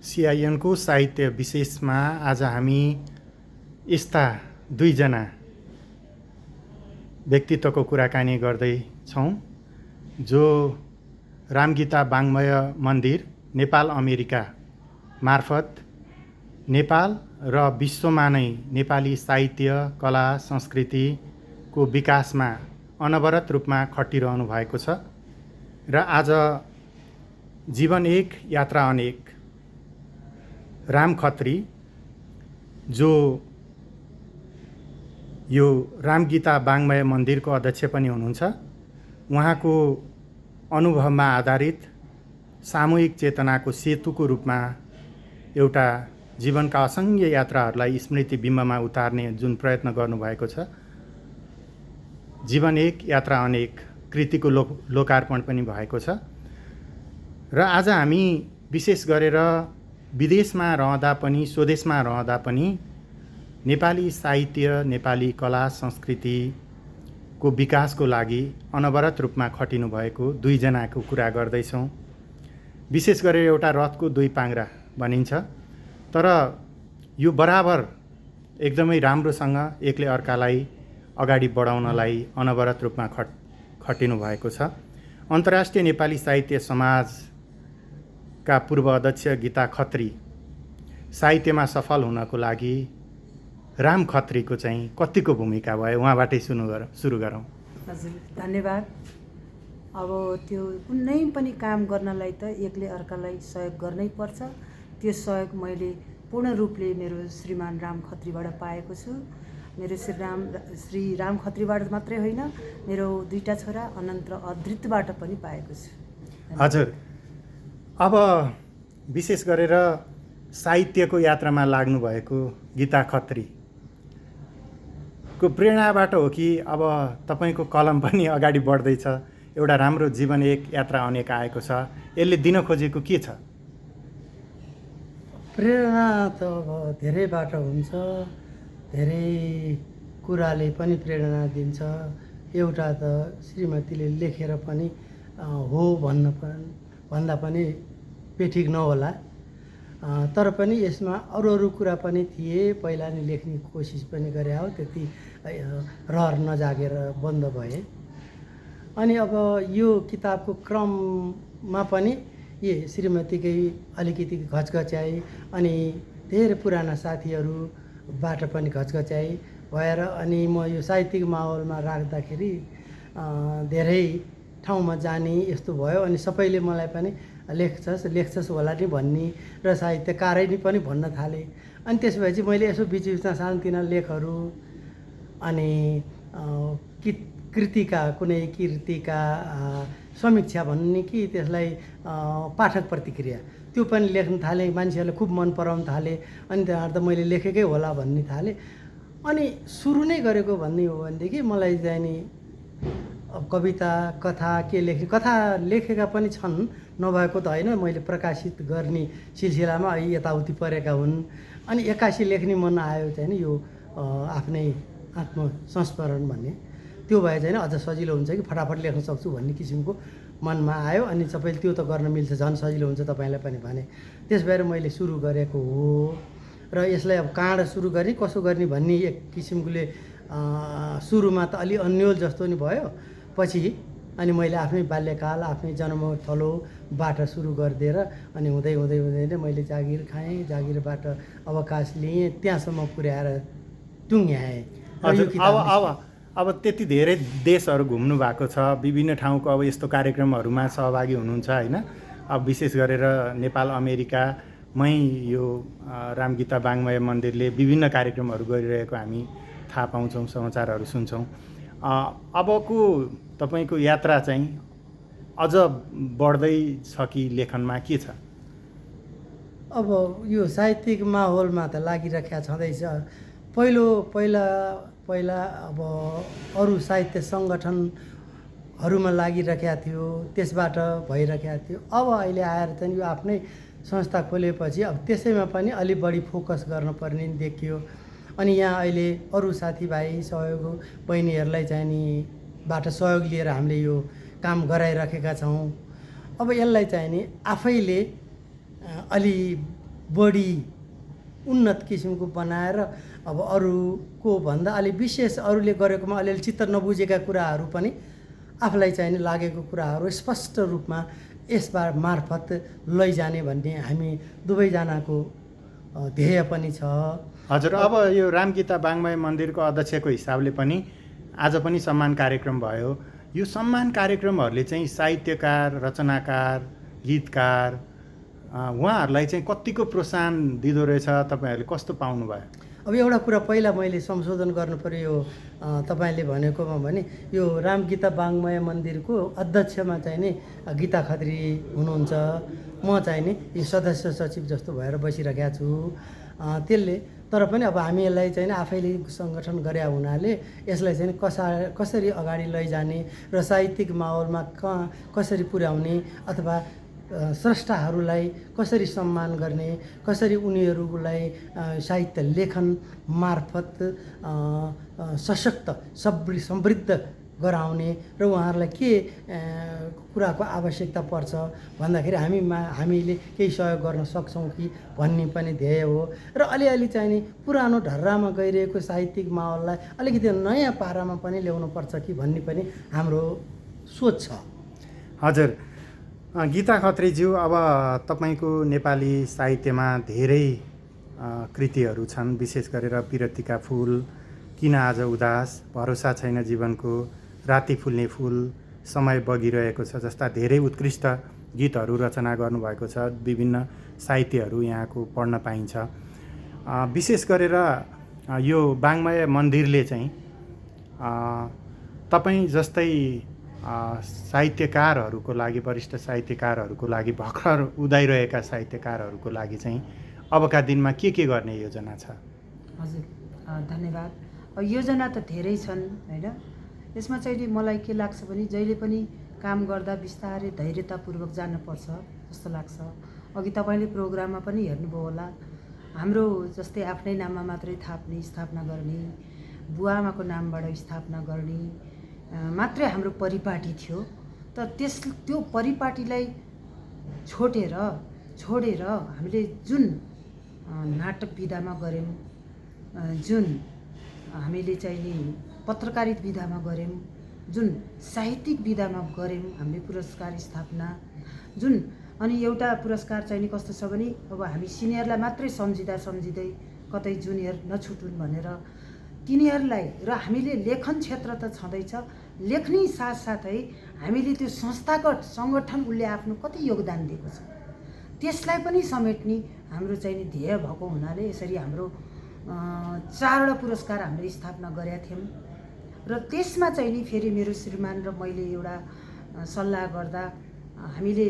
सिआइएनको साहित्य विशेषमा आज हामी यस्ता दुईजना व्यक्तित्वको कुराकानी गर्दैछौँ जो रामगीता वाङ्मय मन्दिर नेपाल अमेरिका मार्फत नेपाल र विश्वमा नै नेपाली साहित्य कला संस्कृतिको विकासमा अनवरत रूपमा खटिरहनु भएको छ र आज जीवन एक यात्रा अनेक राम खत्री जो यो रामगीता वाङ्मय मन्दिरको अध्यक्ष पनि हुनुहुन्छ। उहाँको अनुभवमा आधारित सामूहिक चेतनाको सेतुको रूपमा एउटा जीवनका असङ्ख्य यात्राहरूलाई स्मृति बिम्बमा उतार्ने जुन प्रयत्न गर्नुभएको छ, जीवन एक यात्रा अनेक कृतिको लोकार्पण पनि भएको छ। र आज हामी विशेष गरेर विदेशमा रहँदा पनि स्वदेशमा रहँदा पनि नेपाली साहित्य नेपाली कला संस्कृतिको विकासको लागि अनवरत रूपमा खटिनु भएको दुईजनाको कुरा गर्दैछौँ। विशेष गरेर एउटा रथको दुई पाङ्ग्रा भनिन्छ, तर यो बराबर एकदमै राम्रोसँग एकले अर्कालाई अगाडि बढाउनलाई अनवरत रूपमा खटिनु भएको छ। अन्तर्राष्ट्रिय नेपाली साहित्य समाजका पूर्व अध्यक्ष गीता खत्री साहित्यमा सफल हुनको लागि राम खत्रीको चाहिँ कतिको भूमिका भयो, उहाँबाटै सुरु गरौँ। हजुर, धन्यवाद। अब त्यो कुनै पनि काम गर्नलाई त एकले अर्कालाई सहयोग गर्नै पर्छ। त्यो सहयोग मैले पूर्ण रूपले मेरो श्रीमान राम खत्रीबाट पाएको छु। मेरो श्री राम खत्रीबाट मात्रै होइन, मेरो दुईटा छोरा अनन्त र अदृतबाट पनि पाएको छु। हजुर, अब विशेष गरेर साहित्यको यात्रामा लाग्नुभएको गीता खत्री को प्रेरणाबाट हो कि अब तपाईँको कलम पनि अगाडि बढ्दैछ, एउटा राम्रो जीवन एक यात्रा अनेक आएको छ, यसले दिन खोजेको के छ? प्रेरणा त अब धेरैबाट हुन्छ, धेरै कुराले पनि प्रेरणा दिन्छ। एउटा त श्रीमतीले लेखेर पनि हो भन्दा पनि बेठिक नहोला, तर पनि यसमा अरू कुरा पनि थिए। पहिला नि लेख्ने कोसिस पनि गरे हो, त्यति रहर नजागेर बन्द भए। अनि अब यो किताबको क्रममा पनि ये श्रीमतीकै अलिकति घचघच्याई अनि धेरै पुराना साथीहरूबाट पनि घचघच्याई भएर अनि म यो साहित्यिक माहौलमा राख्दाखेरि धेरै ठाउँमा जाने यस्तो भयो। अनि सबैले मलाई पनि लेख्छस् होला नि भन्ने र साहित्यकारै नि पनि भन्न थाले। अनि त्यसपछि मैले यसो बिचबिचमा सानोतिना लेखहरू अनि कृतिका कुनै कृतिका समीक्षा भन्ने कि त्यसलाई पाठक प्रतिक्रिया त्यो पनि लेख्न थालेँ। मान्छेहरूले खुब मन पराउन थाले। अनि त्यहाँबाट त मैले लेखेकै होला भन्ने थालेँ। अनि सुरु नै गरेको भन्ने हो भनेदेखि मलाई चाहिँ नि कविता कथा के लेख्ने, कथा लेखेका पनि छन्, नभएको त होइन। मैले प्रकाशित गर्ने सिलसिलामा यताउति परेका हुन्। अनि 81 लेख्ने मन आयो चाहिँ नि यो आफ्नै आत्मसंस्मरण भन्ने, त्यो भए चाहिँ अझ सजिलो हुन्छ कि फटाफट लेख्न सक्छु भन्ने किसिमको मनमा आयो। अनि सबैले त्यो त गर्न मिल्छ, झन् सजिलो हुन्छ तपाईँलाई पनि भने। त्यस भएर मैले सुरु गरेको हो। र यसलाई अब कहाँबाट सुरु गर्ने कसो गर्ने भन्ने एक किसिमकोले सुरुमा त अलि अन्यल जस्तो नि भयो। पछि अनि मैले आफ्नै बाल्यकाल आफ्नै जन्मथलोबाट सुरु गरिदिएर अनि हुँदै नै मैले जागिर खाएँ, जागिरबाट अवकाश लिएँ, त्यहाँसम्म पुर्याएर टुङ्ग्याएँ। अब त्यति धेरै देशहरू घुम्नु भएको छ, विभिन्न ठाउँको अब यस्तो कार्यक्रमहरूमा सहभागी हुनुहुन्छ होइन। अब विशेष गरेर नेपाल अमेरिकामै यो रामगीता वाङ्मय मन्दिरले विभिन्न कार्यक्रमहरू गरिरहेको हामी थाहा पाउँछौँ, समाचारहरू सुन्छौँ। अबको तपाईँको यात्रा चाहिँ अझ बढ्दैछ कि लेखनमा के छ? अब यो साहित्यिक माहौलमा त लागिराखेका छँदैछ। पहिला अब अरू साहित्य सङ्गठनहरूमा लागिराखेका थियो, त्यसबाट भइराखेका थियो। अब अहिले आएर चाहिँ यो आफ्नै संस्था खोलेपछि अब त्यसैमा पनि अलि बढी फोकस गर्नुपर्ने देखियो। अनि यहाँ अहिले अरू साथीभाइ सहयोग बहिनीहरूलाई चाहिँ नि बाट सहयोग लिएर हामीले यो काम गराइराखेका छौँ। अब यसलाई चाहिँ नि आफैले अलि बढी उन्नत किसिमको बनाएर अब अरूको भन्दा अलि विशेष अरूले गरेकोमा अलिअलि चित्त नबुझेका कुराहरू पनि आफूलाई चाहिने लागेको कुराहरू स्पष्ट रूपमा यसबार मार्फत लैजाने भन्ने हामी दुवैजनाको ध्येय पनि छ। हजुर, अब यो रामगीता वाङ्मय मन्दिरको अध्यक्षको हिसाबले पनि आज पनि सम्मान कार्यक्रम भयो। यो सम्मान कार्यक्रमहरूले चाहिँ साहित्यकार, रचनाकार, गीतकार उहाँहरूलाई चाहिँ कतिको प्रोत्साहन दिँदो रहेछ, तपाईँहरूले कस्तो पाउनुभयो? अब एउटा कुरा पहिला मैले संशोधन गर्नु पर्यो यो तपाईँले भनेकोमा भने यो रामगीता वाङ्मय मन्दिरको अध्यक्षमा चाहिँ नि गीता खत्री हुनुहुन्छ, म चाहिँ नि यो सदस्य सचिव जस्तो भएर बसिरहेको छु। त्यसले तर पनि अब हामी यसलाई चाहिँ आफैले सङ्गठन गरे हुनाले यसलाई चाहिँ कसरी अगाडि लैजाने र साहित्यिक माहौलमा कसरी पुर्याउने अथवा स्रष्टाहरूलाई कसरी सम्मान गर्ने, कसरी उनीहरूलाई साहित्य लेखन मार्फत सशक्त समृद्ध गराउने र उहाँहरूलाई के कुराको आवश्यकता पर्छ भन्दाखेरि हामीले केही सहयोग गर्न सक्छौँ कि भन्ने पनि ध्येय हो। र अलिअलि चाहिँ नि पुरानो ढर्रामा गइरहेको साहित्यिक माहौललाई अलिकति नयाँ पारामा पनि ल्याउनुपर्छ कि भन्ने पनि हाम्रो सोच छ। हजुर, गीता खत्रीज्यू, अब तपाईँको नेपाली साहित्यमा धेरै कृतिहरू छन्, विशेष गरेर पिरतीका फुल, किन आज उदास, भरोसा छैन जीवनको, राति फुल्ने फुल, समय बगिरहेको छ जस्ता धेरै उत्कृष्ट गीतहरू रचना गर्नुभएको छ। विभिन्न साहित्यहरू यहाँको पढ्न पाइन्छ। विशेष गरेर यो वाङ्मय मन्दिरले चाहिँ तपाईँ जस्तै साहित्यकारहरूको लागि, वरिष्ठ साहित्यकारहरूको लागि, भर्खर उदाइरहेका साहित्यकारहरूको लागि चाहिँ अबका दिनमा के गर्ने योजना छ? हजुर, धन्यवाद। योजना त धेरै छन् होइन। यसमा चाहिँ नि मलाई के लाग्छ भने जहिले पनि काम गर्दा बिस्तारै धैर्यतापूर्वक जानुपर्छ जस्तो लाग्छ। अघि तपाईँले प्रोग्राममा पनि हेर्नुभयो होला, हाम्रो जस्तै आफ्नै नाममा मात्रै थाप्ने, स्थापना गर्ने, बुवाआमाको नामबाट स्थापना गर्ने मात्रै हाम्रो परिपाटी थियो। तर त्यो परिपाटीलाई छोडेर हामीले जुन नाटक विधामा गऱ्यौँ, जुन हामीले चाहिँ नि पत्रकारिता विधामा गऱ्यौँ, जुन साहित्यिक विधामा गऱ्यौँ हामीले पुरस्कार स्थापना जुन, अनि एउटा पुरस्कार चाहिँ नि कस्तो छ भने अब हामी सिनियरलाई मात्रै सम्झिँदै कतै जुनियर नछुटुन् भनेर तिनीहरूलाई, र हामीले लेखन क्षेत्र त छँदैछ, लेख्ने साथसाथै हामीले त्यो संस्थागत सङ्गठन उसले आफ्नो कति योगदान दिएको छ त्यसलाई पनि समेट्ने हाम्रो चाहिँ नि ध्येय भएको हुनाले यसरी हाम्रो 4वटा पुरस्कार हामीले स्थापना गरेका थियौँ। र त्यसमा चाहिँ नि फेरि मेरो श्रीमान र मैले एउटा सल्लाह गर्दा हामीले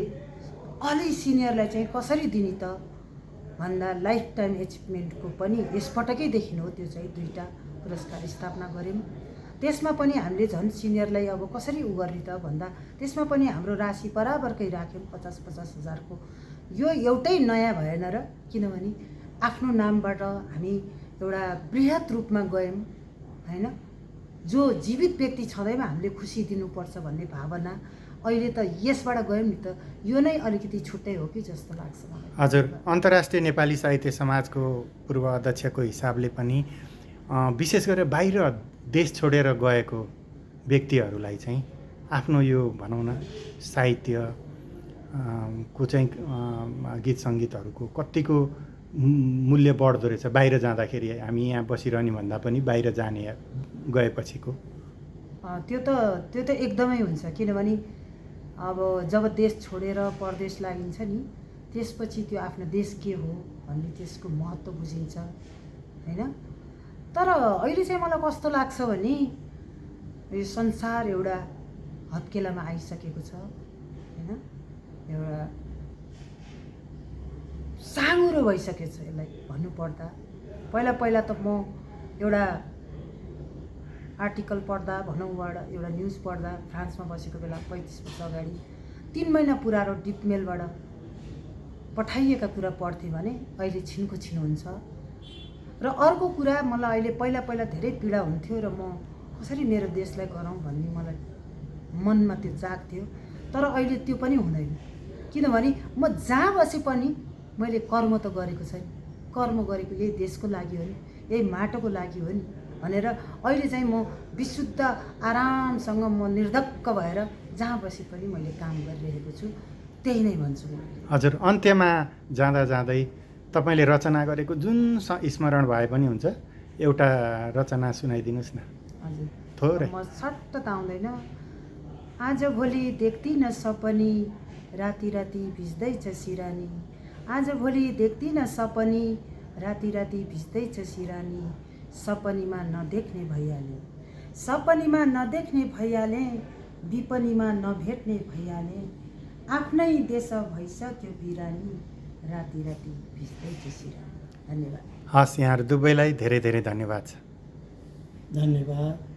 अलि सिनियरलाई चाहिँ कसरी दिने त भन्दा लाइफ टाइम एचिभमेन्टको पनि यसपटकैदेखि हो त्यो चाहिँ 2टा पुरस्कार स्थापना गऱ्यौँ। त्यसमा पनि हामीले झन् सिनियरलाई अब कसरी गर्ने त भन्दा त्यसमा पनि हाम्रो राशि बराबरकै राख्यौँ, 50-50 हजारको। यो एउटै नयाँ भएन र, किनभने आफ्नो नामबाट हामी एउटा बृहत रूपमा गयौँ होइन। जो जीवित व्यक्ति छँदैमा हामीले खुसी दिनुपर्छ भन्ने भावना अहिले त यसबाट गयौँ नि त, यो नै अलिकति छुट्टै हो कि जस्तो लाग्छ मलाई। हजुर, अन्तर्राष्ट्रिय नेपाली साहित्य समाजको पूर्व अध्यक्षको हिसाबले पनि विशेष गरेर बाहिर देश छोडेर गएको व्यक्तिहरूलाई चाहिँ आफ्नो यो भनौँ न साहित्य को चाहिँ गीत सङ्गीतहरूको कतिको मूल्य बढ्दो रहेछ बाहिर जाँदाखेरि, हामी यहाँ बसिरहने भन्दा पनि बाहिर जाने गएपछिको? त्यो त एकदमै हुन्छ, किनभने अब जब देश छोडेर परदेश लागिन्छ नि त्यसपछि त्यो आफ्नो देश के हो भन्ने त्यसको महत्त्व बुझिन्छ होइन। तर अहिले चाहिँ मलाई कस्तो लाग्छ भने यो संसार एउटा हत्केलामा आइसकेको छ होइन, एउटा साँगुरो भइसकेको छ यसलाई भन्नुपर्दा। पहिला त म एउटा आर्टिकल पढ्दा भनौँ वा एउटा न्युज पढ्दा फ्रान्समा बसेको बेला 35 वर्ष अगाडि 3 महिना पुरानो डिपमेलबाट पठाइएका कुरा पढ्थेँ भने अहिले छिनको छिन हुन्छ। र अर्को कुरा मलाई अहिले पहिला धेरै पीडा हुन्थ्यो र म कसरी मेरो देशलाई गराउँ भन्ने मलाई मनमा त्यो जाग्थ्यो। तर अहिले त्यो पनि हुँदैन, किनभने म जहाँ बसे पनि मैले कर्म त गरेको छैन, कर्म गरेको यही देशको लागि हो नि, यही माटोको लागि हो नि भनेर अहिले चाहिँ म विशुद्ध आरामसँग म निर्धक्क भएर जहाँ बसे पनि मैले काम गरिरहेको छु, त्यही नै भन्छु म। हजुर, अन्त्यमा जाँदा जाँदै तपाईँले रचना गरेको जुन स्मरण भए पनि हुन्छ, एउटा रचना सुनाइदिनुहोस् न हजुर, थोरै। म सट्ट त आउँदैन। आजभोलि देख्दिनँ सपनी, राति राति भिज्दैछ सिरानी। आजभोलि देख्दिनँ सपनी, राति राति भिज्दैछ सिरानी। सपनीमा नदेख्ने भइहाले, सपनीमा नदेख्ने भइहाले, विपनीमा नभेट्ने भइहाले। आफ्नै देश भइसक्यो बिरानी, राति राति भिज्दैछ सिरानी। धन्यवाद। हस्, यहाँहरू दुवैलाई धेरै धेरै धन्यवाद छ। धन्यवाद।